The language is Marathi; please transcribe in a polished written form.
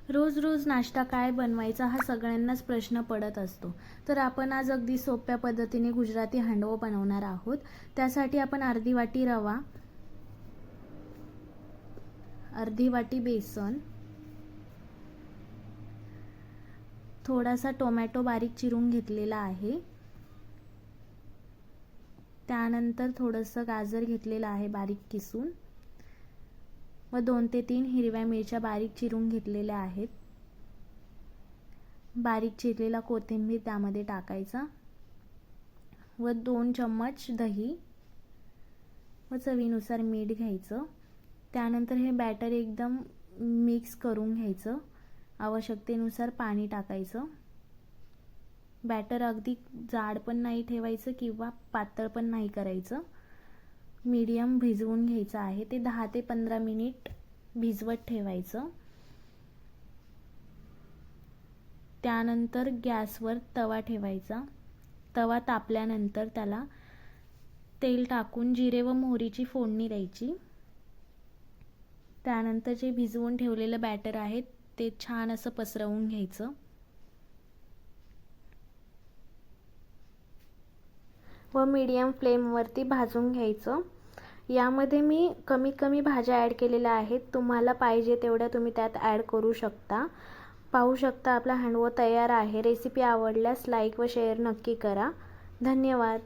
रोज रोज नाश्ता काय बनवायचा हा सगळ्यांनाच प्रश्न पडत असतो. तर आपण आज अगदी सोप्या पद्धतीने गुजराती हांडवो बनवणार आहोत. त्यासाठी आपण अर्धी वाटी रवा, अर्धी वाटी बेसन, थोडासा टोमॅटो बारीक चिरून घेतलेला आहे, त्यानंतर थोडंसं गाजर घेतलेलं आहे बारीक किसून, व 2 ते 3 हिरव्या मिरच्या बारीक चिरून घेतलेल्या आहेत. बारीक चिरलेला कोथिंबीर त्यामध्ये टाकायचा व 2 चम्मच दही व चवीनुसार मीठ घ्यायचं. त्यानंतर हे बॅटर एकदम मिक्स करून घ्यायचं. आवश्यकतेनुसार पाणी टाकायचं. बॅटर अगदी जाड पण नाही ठेवायचं किंवा पातळ पण नाही करायचं. मीडियम भिजवून घ्यायचं आहे. ते 10 ते 15 मिनिट भिजवत ठेवायचं. त्यानंतर गॅसवर तवा ठेवायचा. तवा तापल्यानंतर त्याला तेल टाकून जिरे व मोहरीची फोडणी द्यायची. त्यानंतर जे भिजवून ठेवलेलं बॅटर आहे ते छान असं पसरवून घ्यायचं व मीडियम फ्लेमवरती भाजून घ्यायचं. यामध्ये मी कमीत कमी भाज्या ॲड केलेल्या आहेत. तुम्हाला पाहिजे तेवढ्या तुम्ही त्यात ॲड करू शकता. पाहू शकता आपला हांडवो तयार आहे. रेसिपी आवडल्यास लाईक व शेअर नक्की करा. धन्यवाद.